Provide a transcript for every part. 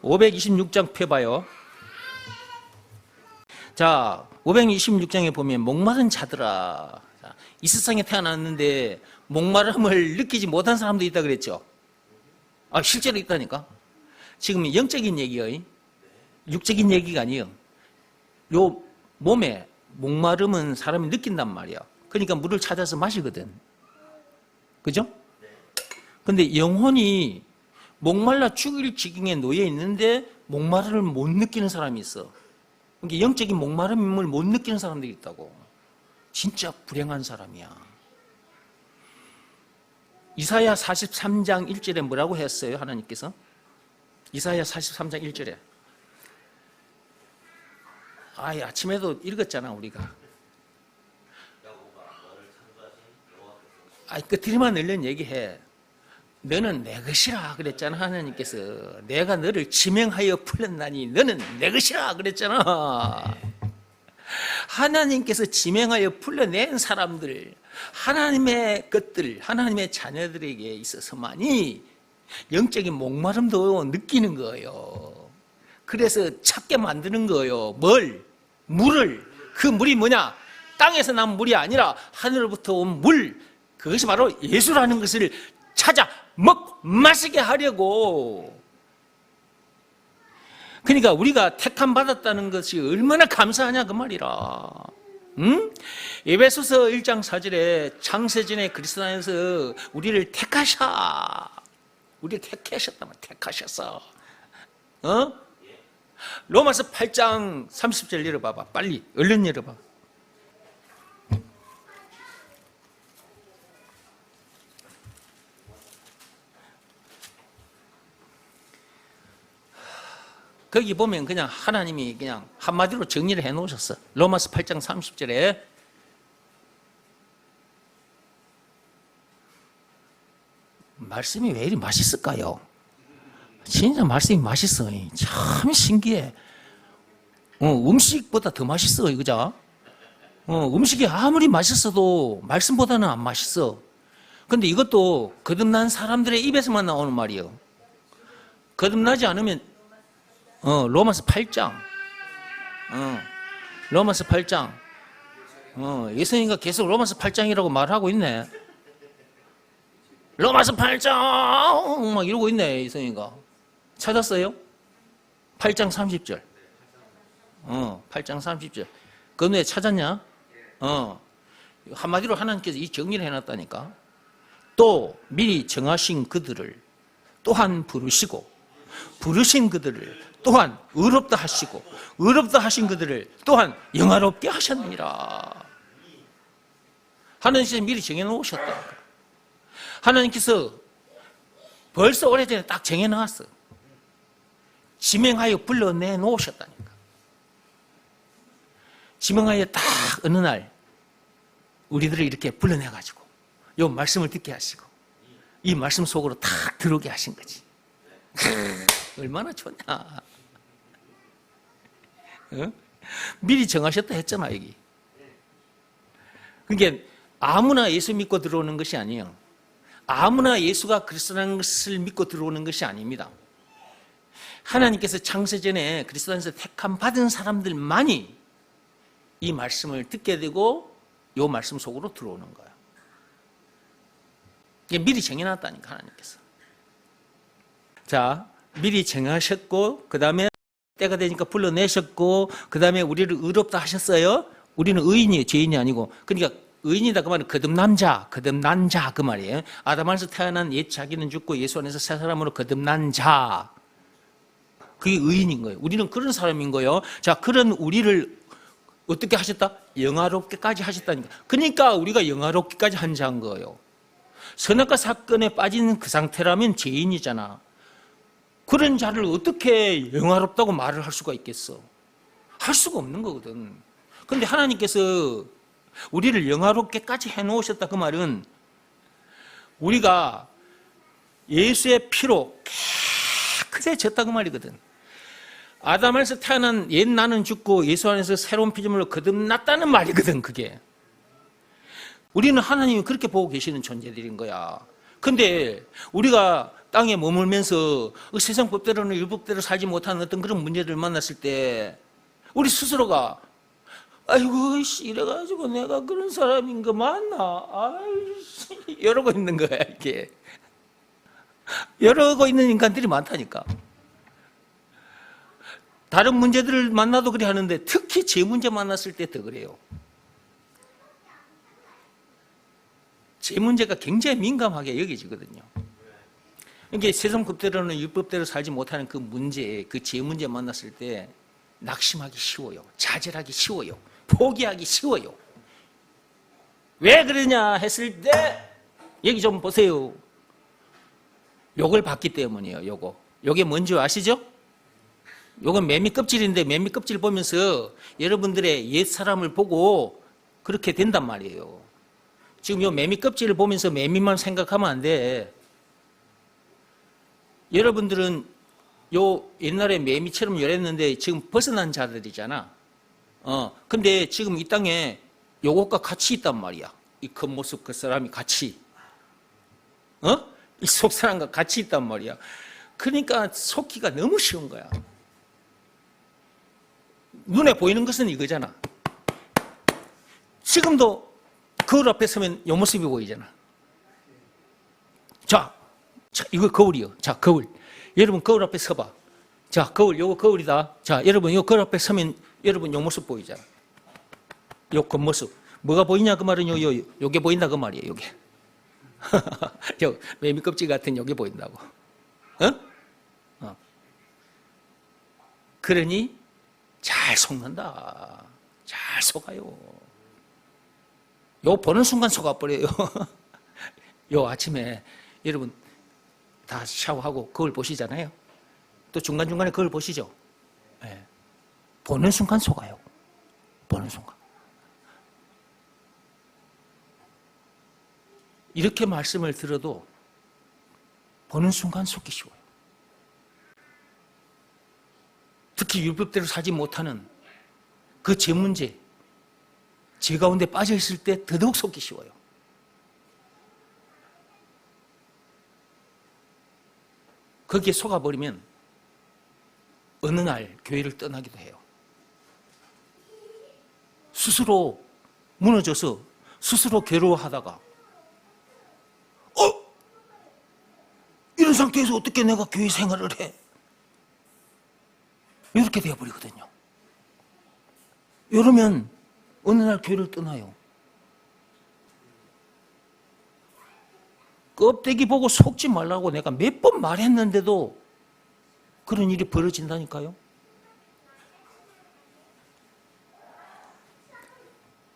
526장 펴봐요. 자, 526장에 보면 목마른 자들아. 이 세상에 태어났는데 목마름을 느끼지 못한 사람도 있다 그랬죠. 실제로 있다니까. 지금 영적인 얘기예요. 육적인 얘기가 아니에요. 요 몸에 목마름은 사람이 느낀단 말이야. 그러니까 물을 찾아서 마시거든. 그죠? 근데 영혼이 목말라 죽일 지경에 놓여 있는데 목마름을 못 느끼는 사람이 있어. 그러니까 영적인 목마름을 못 느끼는 사람들이 있다고. 진짜 불행한 사람이야. 이사야 43장 1절에 뭐라고 했어요? 하나님께서 이사야 43장 1절에 아침에도 읽었잖아 우리가. 끝들이만 늘려는 얘기해. 너는 내 것이라 그랬잖아. 하나님께서 내가 너를 지명하여 풀렸나니 너는 내 것이라 그랬잖아. 하나님께서 지명하여 풀려낸 사람들, 하나님의 것들, 하나님의 자녀들에게 있어서만이 영적인 목마름도 느끼는 거예요. 그래서 찾게 만드는 거예요. 물을. 그 물이 뭐냐? 땅에서 난 물이 아니라 하늘로부터 온 물. 그것이 바로 예수라는 것을 찾아 마시게 하려고. 그러니까 우리가 택함 받았다는 것이 얼마나 감사하냐 그 말이라. 응? 에베소서 1장 4절에 창세전에 그리스도 안에서 우리를 우리를 택하셨단 말이야. 택하셨어. 로마서 8장 30절 열어봐봐. 빨리 얼른 열어봐. 거기 보면 그냥 하나님이 그냥 한마디로 정리를 해 놓으셨어. 로마서 8장 30절에 말씀이 왜 이리 맛있을까요? 진짜 말씀이 맛있어. 참 신기해. 음식보다 더 맛있어. 그죠? 음식이 아무리 맛있어도 말씀보다는 안 맛있어. 근데 이것도 거듭난 사람들의 입에서만 나오는 말이에요. 거듭나지 않으면 로마서 8장. 로마서 8장. 예수님가 계속 로마서 8장이라고 말하고 있네. 로마서 8장 막 이러고 있네. 예수님가. 찾았어요? 8장 30절. 8장 30절. 그 왜 찾았냐? 한마디로 하나님께서 이 정리를 해놨다니까. 또 미리 정하신 그들을 또한 부르시고 부르신 그들을 또한 의롭다 하시고 의롭다 하신 그들을 또한 영화롭게 하셨느니라. 하나님께서 미리 정해놓으셨다. 하나님께서 벌써 오래전에 딱 정해놨어. 지명하여 불러내 놓으셨다니까. 지명하여 딱 어느 날 우리들을 이렇게 불러내가지고 이 말씀을 듣게 하시고 이 말씀 속으로 딱 들어오게 하신 거지. 얼마나 좋냐. 미리 정하셨다 했잖아 여기. 그러니까 아무나 예수 믿고 들어오는 것이 아니에요. 아무나 예수가 그리스도라는 것을 믿고 들어오는 것이 아닙니다. 하나님께서 창세전에 그리스도 안에서 택함 받은 사람들만이 이 말씀을 듣게 되고 이 말씀 속으로 들어오는 거야. 이게 미리 정해놨다니까 하나님께서. 자, 미리 정하셨고 그 다음에 때가 되니까 불러내셨고 그 다음에 우리를 의롭다 하셨어요. 우리는 의인이에요. 죄인이 아니고. 그러니까 의인이다 그 말은 거듭난 자 그 말이에요. 아담 안에서 태어난 옛 자기는 죽고 예수 안에서 새 사람으로 거듭난 자. 그게 의인인 거예요. 우리는 그런 사람인 거예요. 자, 그런 우리를 어떻게 하셨다? 영화롭게까지 하셨다니까. 그러니까 우리가 영화롭게까지 한 자인 거예요. 선악과 사건에 빠진 그 상태라면 죄인이잖아. 그런 자를 어떻게 영화롭다고 말을 할 수가 있겠어? 할 수가 없는 거거든. 그런데 하나님께서 우리를 영화롭게까지 해놓으셨다 그 말은 우리가 예수의 피로 깨끗해졌다 그 말이거든. 아담 안에서 태어난 옛 나는 죽고 예수 안에서 새로운 피조물로 거듭났다는 말이거든. 그게 우리는 하나님이 그렇게 보고 계시는 존재들인 거야. 근데 우리가 땅에 머물면서 세상 법대로는 율법대로 살지 못하는 어떤 그런 문제를 만났을 때 우리 스스로가 아이고 이래가지고 내가 그런 사람인 거 맞나? 아이씨 이러고 있는 거야 이게. 이러고 있는 인간들이 많다니까. 다른 문제들을 만나도 그래 하는데 특히 제 문제 만났을 때 더 그래요. 제 문제가 굉장히 민감하게 여겨지거든요. 이게 세상 법대로는 율법대로 살지 못하는 그 문제, 그 제 문제 만났을 때 낙심하기 쉬워요. 좌절하기 쉬워요. 포기하기 쉬워요. 왜 그러냐 했을 때 여기 좀 보세요. 요걸 봤기 때문이에요. 요게 뭔지 아시죠? 요건 매미 껍질인데 매미 껍질 보면서 여러분들의 옛 사람을 보고 그렇게 된단 말이에요. 지금 요 매미 껍질을 보면서 매미만 생각하면 안 돼. 여러분들은 요 옛날에 매미처럼 열했는데 지금 벗어난 자들이잖아. 근데 지금 이 땅에 요것과 같이 있단 말이야. 이 겉모습 그 사람이 같이. 이 속사람과 같이 있단 말이야. 그러니까 속기가 너무 쉬운 거야. 눈에 보이는 것은 이거잖아. 지금도 거울 앞에 서면 요 모습이 보이잖아. 자, 이거 거울이요. 자, 거울. 여러분 거울 앞에 서봐. 자, 거울, 요거 거울이다. 자, 여러분 요 거울 앞에 서면 여러분 요 모습 보이잖아. 요 겉모습. 뭐가 보이냐 그 말은 요게 보인다 그 말이에요. 요게. 요 매미 껍질 같은 요게 보인다고. 그러니 잘 속는다. 잘 속아요. 요 보는 순간 속아버려요. 요 아침에 여러분 다 샤워하고 거울 보시잖아요. 또 중간중간에 거울 보시죠. 네. 보는 순간 속아요. 보는 순간. 이렇게 말씀을 들어도 보는 순간 속기 쉬워요. 특히 율법대로 살지 못하는 그 제 문제, 제 가운데 빠져 있을 때 더더욱 속기 쉬워요. 거기에 속아버리면 어느 날 교회를 떠나기도 해요. 스스로 무너져서 스스로 괴로워하다가 이런 상태에서 어떻게 내가 교회 생활을 해? 이렇게 되어버리거든요. 이러면 어느 날 교회를 떠나요. 껍데기 보고 속지 말라고 내가 몇 번 말했는데도 그런 일이 벌어진다니까요.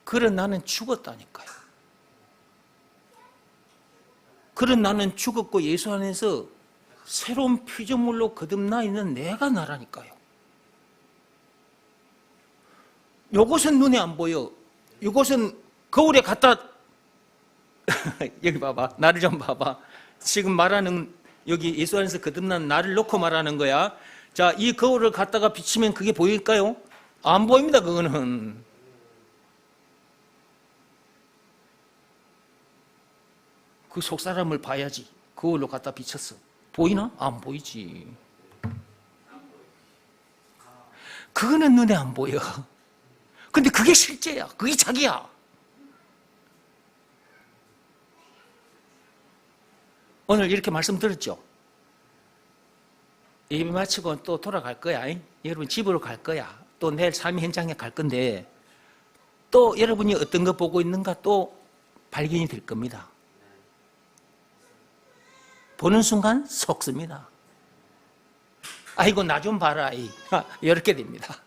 그런 나는 죽었다니까요. 그런 나는 죽었고 예수 안에서 새로운 피조물로 거듭나 있는 내가 나라니까요. 요것은 눈에 안 보여. 요것은 거울에 갖다 여기 봐봐. 나를 좀 봐봐. 지금 말하는 여기 예수 안에서 거듭난 나를 놓고 말하는 거야. 자, 이 거울을 갖다가 비치면 그게 보일까요? 안 보입니다. 그거는. 그 속사람을 봐야지. 거울로 갖다 비쳤어. 보이나? 안 보이지. 그거는 눈에 안 보여. 근데 그게 실제야. 그게 자기야. 오늘 이렇게 말씀드렸죠? 예배 마치고 또 돌아갈 거야. 여러분 집으로 갈 거야. 또 내일 삶의 현장에 갈 건데 또 여러분이 어떤 거 보고 있는가 또 발견이 될 겁니다. 보는 순간 속습니다. 아이고 나 좀 봐라. 이렇게 됩니다.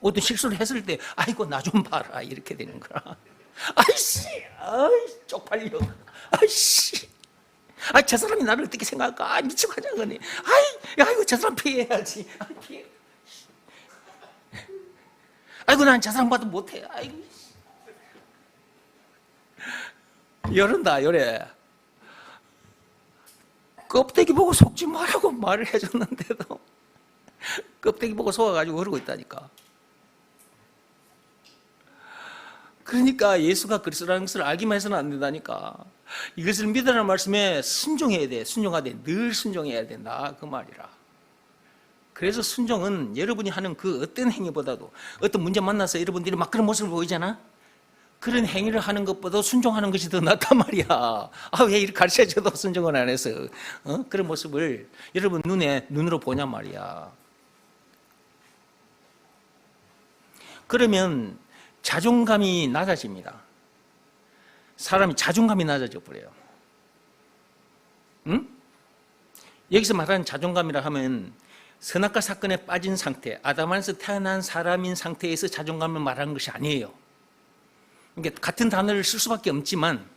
어떤 실수를 했을 때 아이고 나 좀 봐라 이렇게 되는 거라. 아이씨 쪽팔려. 아이씨 저 사람이 나를 어떻게 생각할까? 미치고 하자거니. 아이고 저 사람 피해야지. 피해. 아이고 난 저 사람 봐도 못해. 아이고 이런다 요래. 껍데기 보고 속지 말라고 말을 해줬는데도 껍데기 보고 속아가지고 그러고 있다니까. 그러니까 예수가 그리스도라는 것을 알기만 해서는 안 된다니까. 이것을 믿으라는 말씀에 순종해야 돼. 순종하되 늘 순종해야 된다. 그 말이라. 그래서 순종은 여러분이 하는 그 어떤 행위보다도 어떤 문제 만나서 여러분들이 막 그런 모습을 보이잖아. 그런 행위를 하는 것보다 순종하는 것이 더 낫단 말이야. 아, 왜 이렇게 가르쳐줘도 순종을 안 해서 그런 모습을 여러분 눈으로 보냔 말이야. 그러면 자존감이 낮아집니다. 사람이 자존감이 낮아져 버려요. 응? 여기서 말하는 자존감이라 하면 선악과 사건에 빠진 상태, 아담에서 태어난 사람인 상태에서 자존감을 말하는 것이 아니에요. 그러니까 같은 단어를 쓸 수밖에 없지만,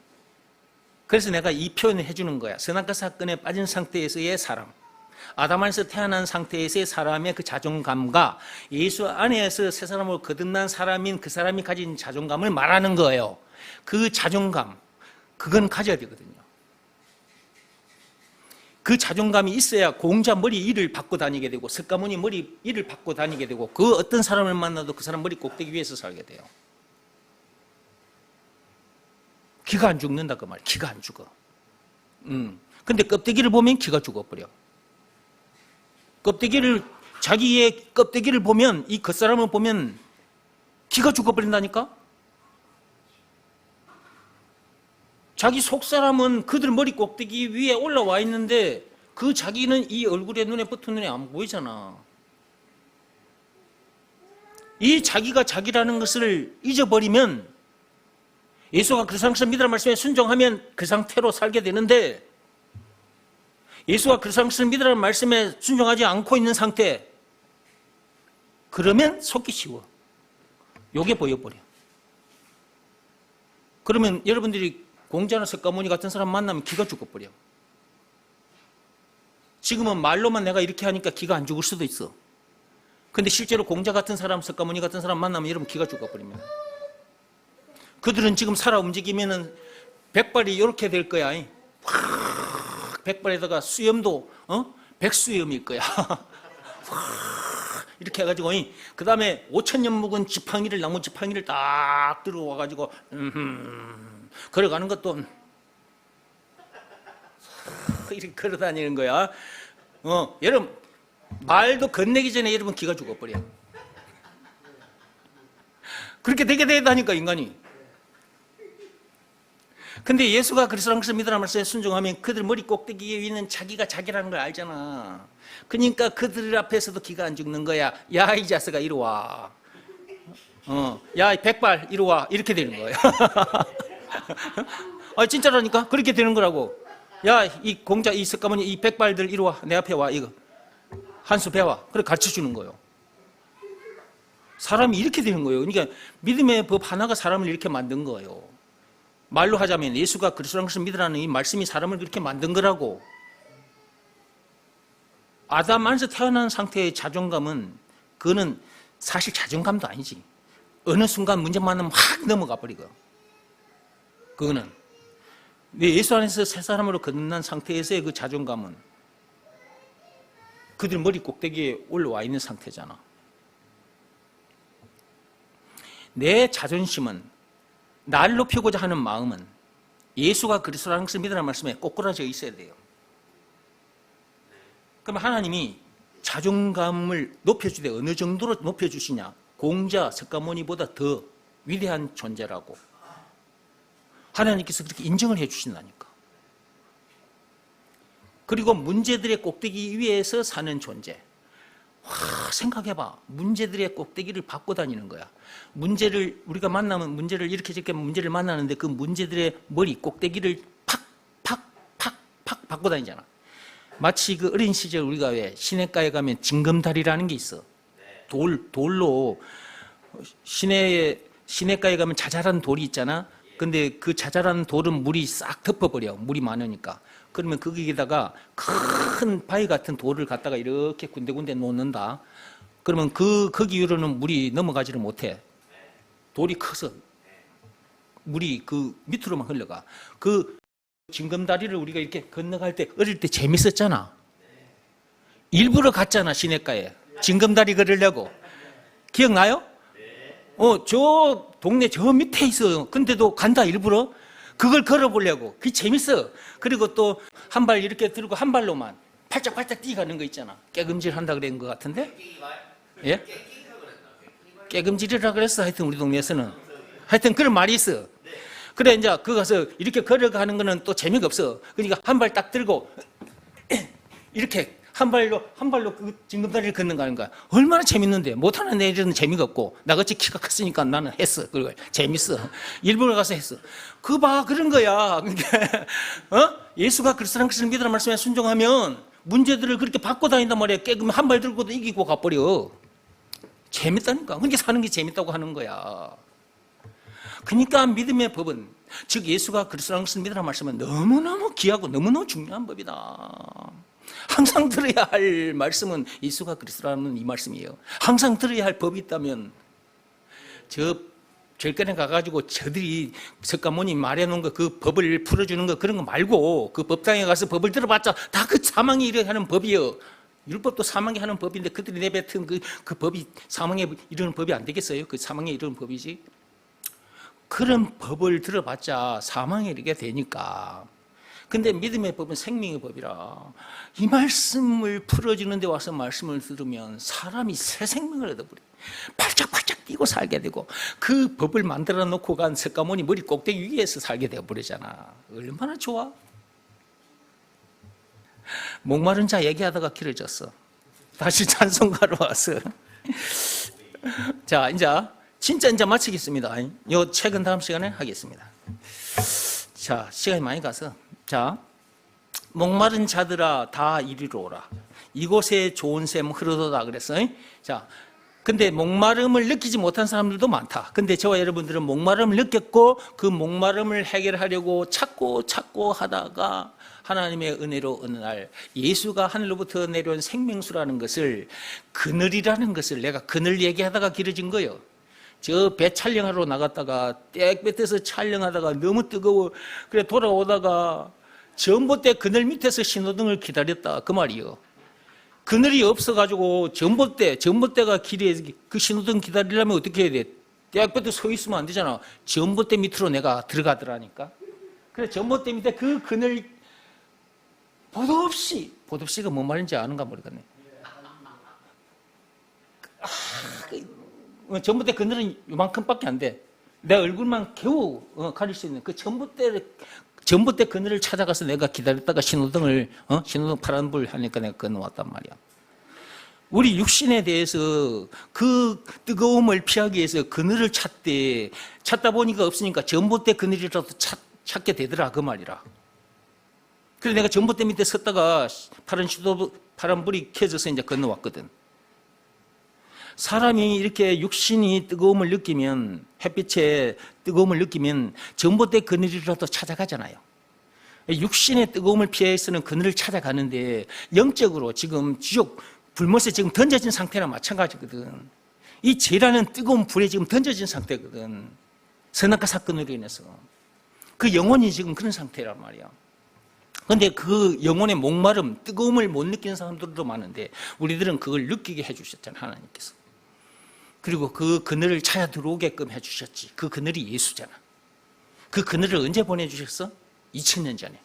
그래서 내가 이 표현을 해주는 거야. 선악과 사건에 빠진 상태에서의 사람, 아담에서 태어난 상태에서의 사람의 그 자존감과 예수 안에서 새 사람으로 거듭난 사람인 그 사람이 가진 자존감을 말하는 거예요. 그 자존감, 그건 가져야 되거든요. 그 자존감이 있어야 공자 머리 일을 받고 다니게 되고, 석가모니 머리 일을 받고 다니게 되고, 그 어떤 사람을 만나도 그 사람 머리 꼭대기 위에서 살게 돼요. 기가 안 죽는다 그 말이에요. 기가 안 죽어. 근데 껍데기를 보면 기가 죽어버려. 자기의 껍데기를 보면, 이 겉사람을 보면 기가 죽어버린다니까? 자기 속사람은 그들 머리 꼭대기 위에 올라와 있는데 그 자기는 이 얼굴에 눈에 붙은 눈에 안 보이잖아. 이 자기가 자기라는 것을 잊어버리면, 예수가 그 상태에서 믿으라는 말씀에 순종하면 그 상태로 살게 되는데, 예수가 그 상태에서 믿으라는 말씀에 순종하지 않고 있는 상태, 그러면 속기 쉬워. 요게 보여버려. 그러면 여러분들이 공자나 석가모니 같은 사람 만나면 기가 죽어버려. 지금은 말로만 내가 이렇게 하니까 기가 안 죽을 수도 있어. 근데 실제로 공자 같은 사람, 석가모니 같은 사람 만나면 여러분 기가 죽어버립니다. 그들은 지금 살아 움직이면은 백발이 이렇게 될 거야. 확 백발에다가 수염도 백수염일 거야. 이렇게 해가지고 그 다음에 5,000년 묵은 지팡이를, 나무 지팡이를 딱 들어와가지고 걸어가는 것도 이렇게 걸어다니는 거야. 여러분 말도 건네기 전에 여러분 기가 죽어버려. 그렇게 되게 되다니까 인간이. 근데 예수가 그리스도라는 것을 믿으라는 말씀에 순종하면 그들 머리 꼭대기 위에는 자기가 자기라는 걸 알잖아. 그러니까 그들 앞에서도 기가 안 죽는 거야. 야, 이 자식아 이리 와. 야, 이 백발 이리 와. 이렇게 되는 거예요. 아, 진짜라니까? 그렇게 되는 거라고. 야, 이 공자, 이 석가모니, 이 백발들 이리 와. 내 앞에 와. 이거 한 수 배워. 그래 가르쳐 주는 거예요. 사람이 이렇게 되는 거예요. 그러니까 믿음의 법 하나가 사람을 이렇게 만든 거예요. 말로 하자면 예수가 그리스도라는 것을 믿으라는 이 말씀이 사람을 그렇게 만든 거라고. 아담 안에서 태어난 상태의 자존감은, 그거는 사실 자존감도 아니지. 어느 순간 문제 만나면 확 넘어가 버리고. 그거는 예수 안에서 새 사람으로 거듭난 상태에서의 그 자존감은 그들 머리 꼭대기에 올라와 있는 상태잖아. 내 자존심은, 나를 높이고자 하는 마음은 예수가 그리스도라는 것을 믿으라는 말씀에 꼬꾸라져 있어야 돼요. 그럼 하나님이 자존감을 높여주되 어느 정도로 높여주시냐? 공자, 석가모니보다 더 위대한 존재라고 하나님께서 그렇게 인정을 해주신다니까. 그리고 문제들의 꼭대기 위에서 사는 존재. 생각해봐. 문제들의 꼭대기를 밟고 다니는 거야. 문제를 우리가 만나면 문제를 이렇게 저렇게 문제를 만나는데 그 문제들의 머리 꼭대기를 팍 밟고 다니잖아. 마치 그 어린 시절 우리가 왜 시냇가에 가면 징검다리라는 게 있어. 돌로 시냇가에 가면 자잘한 돌이 있잖아. 근데 그 자잘한 돌은 물이 싹 덮어버려. 물이 많으니까. 그러면 거기에다가 큰 바위 같은 돌을 갖다가 이렇게 군데군데 놓는다. 그러면 거기 위로는 물이 넘어가지를 못해. 돌이 커서 물이 그 밑으로만 흘러가. 그 징검다리를 우리가 이렇게 건너갈 때 어릴 때 재밌었잖아. 일부러 갔잖아, 시냇가에. 징검다리 걸으려고. 기억나요? 저 동네 저 밑에 있어요. 근데도 간다, 일부러. 그걸 걸어보려고. 그게 재밌어. 그리고 또 한 발 이렇게 들고 한 발로만 팔짝팔짝 뛰어가는 거 있잖아. 깨금질 한다 그랬는 것 같은데? 예? 깨금질이라 그랬어. 하여튼 우리 동네에서는. 하여튼 그런 말이 있어. 그래, 이제 그거 가서 이렇게 걸어가는 거는 또 재미가 없어. 그러니까 한 발 딱 들고 이렇게 한 발로 그 징검다리를 걷는 거 아닌가. 얼마나 재밌는데. 못하는 애들은 재미가 없고 나같이 키가 컸으니까 나는 했어. 그걸 재밌어. 일본에 가서 했어. 그거 봐, 그런 거야. 그러니까 예수가 그리스도라는 것을 믿으라는 말씀에 순종하면 문제들을 그렇게 바꿔 다닌단 말이야. 깨금 한 발 들고도 이기고 가버려. 재밌다니까. 그러니까 사는 게 재밌다고 하는 거야. 그러니까 믿음의 법은, 즉 예수가 그리스도라는 것을 믿으라는 말씀은 너무너무 귀하고 너무너무 중요한 법이다. 항상 들어야 할 말씀은 예수가 그리스도라는 이 말씀이에요. 항상 들어야 할 법이 있다면 저 절간에 가가지고 저들이 석가모니 말해놓은 거, 그 법을 풀어주는 거, 그런 거 말고 그 법당에 가서 법을 들어봤자 다 그 사망이 이르게 하는 법이에요. 율법도 사망에 하는 법인데 그들이 내뱉은 그 법이 사망에 이르는 법이 안 되겠어요? 그 사망에 이르는 법이지. 그런 법을 들어봤자 사망에 이르게 되니까. 근데 믿음의 법은 생명의 법이라 이 말씀을 풀어주는 데 와서 말씀을 들으면 사람이 새 생명을 얻어버려요. 발짝발짝 뛰고 살게 되고, 그 법을 만들어 놓고 간 석가모니 머리 꼭대기 위에서 살게 되어버리잖아. 얼마나 좋아? 목마른 자 얘기하다가 길어졌어. 다시 찬송가로 와서 자, 이제 마치겠습니다. 요 책은 다음 시간에 하겠습니다. 자, 시간이 많이 가서, 자, 목마른 자들아 다 이리로 오라. 이곳에 좋은 샘 흐르도다 그랬어요. 자, 근데 목마름을 느끼지 못한 사람들도 많다. 근데 저와 여러분들은 목마름을 느꼈고 그 목마름을 해결하려고 찾고 하다가 하나님의 은혜로 어느 날 예수가 하늘로부터 내려온 생명수라는 것을, 그늘이라는 것을, 내가 그늘 얘기하다가 길어진 거예요. 저 배 촬영하러 나갔다가 땡볕에서 촬영하다가 너무 뜨거워. 그래 돌아오다가 전봇대 그늘 밑에서 신호등을 기다렸다, 그 말이요. 그늘이 없어가지고 전봇대가 길에 그 신호등 기다리려면 어떻게 해야 돼? 땡볕에 서 있으면 안 되잖아. 전봇대 밑으로 내가 들어가더라니까. 그래 전봇대 밑에 그 그늘 보도없이가 뭔 말인지 아는가 모르겠네. 전봇대 그늘은 요만큼밖에 안 돼. 내 얼굴만 겨우 가릴 수 있는 그 전봇대 그늘을 찾아가서 내가 기다렸다가 신호등 파란불 하니까 내가 건너왔단 말이야. 우리 육신에 대해서 그 뜨거움을 피하기 위해서 그늘을 찾다 보니까 없으니까 전봇대 그늘이라도 찾게 되더라, 그 말이라. 그래서 내가 전봇대 밑에 섰다가 파란불이 켜져서 이제 건너왔거든. 사람이 이렇게 육신이 뜨거움을 느끼면, 햇빛에 뜨거움을 느끼면 전봇대 그늘이라도 찾아가잖아요. 육신의 뜨거움을 피해 서는 그늘을 찾아가는데 영적으로 지금 지옥 불못에 지금 던져진 상태랑 마찬가지거든. 이 죄라는 뜨거운 불에 지금 던져진 상태거든. 선악과 사건으로 인해서. 그 영혼이 지금 그런 상태란 말이야. 그런데 그 영혼의 목마름, 뜨거움을 못 느끼는 사람들도 많은데 우리들은 그걸 느끼게 해주셨잖아요, 하나님께서. 그리고 그 그늘을 찾아 들어오게끔 해주셨지. 그 그늘이 예수잖아. 그 그늘을 언제 보내주셨어? 2000년 전에.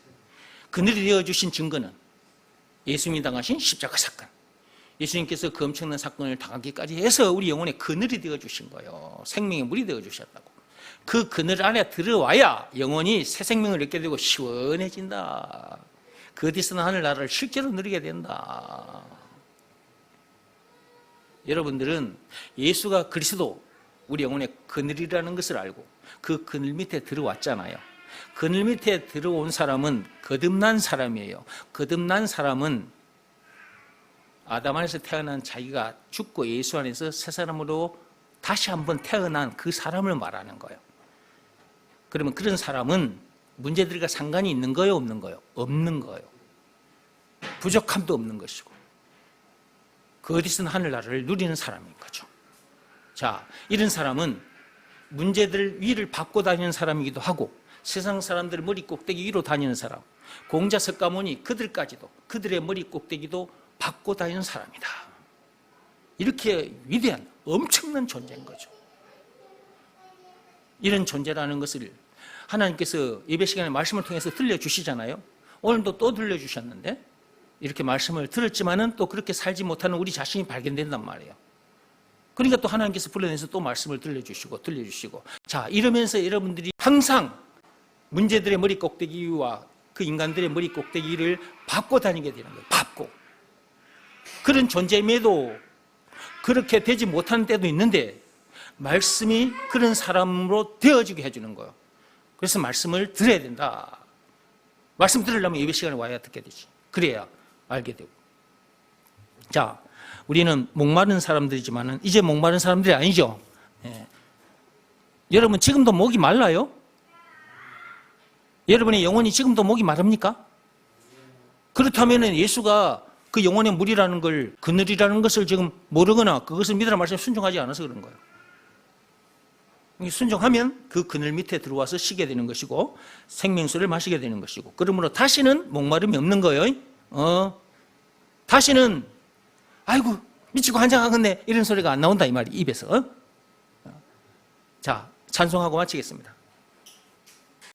그늘이 되어주신 증거는 예수님이 당하신 십자가 사건. 예수님께서 그 엄청난 사건을 당하기까지 해서 우리 영혼의 그늘이 되어주신 거예요. 생명의 물이 되어주셨다고. 그 그늘 안에 들어와야 영혼이 새 생명을 얻게 되고 시원해진다. 그 어디서나 하늘나라를 실제로 누리게 된다. 여러분들은 예수가 그리스도, 우리 영혼의 그늘이라는 것을 알고 그 그늘 밑에 들어왔잖아요. 그늘 밑에 들어온 사람은 거듭난 사람이에요. 거듭난 사람은 아담 안에서 태어난 자기가 죽고 예수 안에서 새 사람으로 다시 한번 태어난 그 사람을 말하는 거예요. 그러면 그런 사람은 문제들과 상관이 있는 거예요, 없는 거예요? 없는 거예요. 부족함도 없는 것이고 그 어디서는 하늘나라를 누리는 사람인 거죠. 자, 이런 사람은 문제들 위를 밟고 다니는 사람이기도 하고 세상 사람들 머리 꼭대기 위로 다니는 사람, 공자 석가모니 그들까지도 그들의 머리 꼭대기도 밟고 다니는 사람이다. 이렇게 위대한 엄청난 존재인 거죠. 이런 존재라는 것을 하나님께서 예배 시간에 말씀을 통해서 들려주시잖아요. 오늘도 또 들려주셨는데 이렇게 말씀을 들었지만은 또 그렇게 살지 못하는 우리 자신이 발견된단 말이에요. 그러니까 또 하나님께서 불러내서 또 말씀을 들려주시고 자, 이러면서 여러분들이 항상 문제들의 머리 꼭대기와 그 인간들의 머리 꼭대기를 밟고 다니게 되는 거예요. 밟고. 그런 존재임에도 그렇게 되지 못하는 때도 있는데 말씀이 그런 사람으로 되어지게 해주는 거예요. 그래서 말씀을 들어야 된다. 말씀 들으려면 예배 시간에 와야 듣게 되지. 그래야 알게 되고. 자, 우리는 목마른 사람들이지만 이제 목마른 사람들이 아니죠. 예. 여러분 지금도 목이 말라요? 여러분의 영혼이 지금도 목이 마릅니까? 그렇다면 예수가 그 영혼의 물이라는 걸, 그늘이라는 것을 지금 모르거나 그것을 믿으라는 말씀에 순종하지 않아서 그런 거예요. 순종하면 그 그늘 밑에 들어와서 쉬게 되는 것이고 생명수를 마시게 되는 것이고, 그러므로 다시는 목마름이 없는 거예요. 다시는 아이고 미치고 환장하겠네 이런 소리가 안 나온다 이 말이 입에서. 자, 찬송하고 마치겠습니다.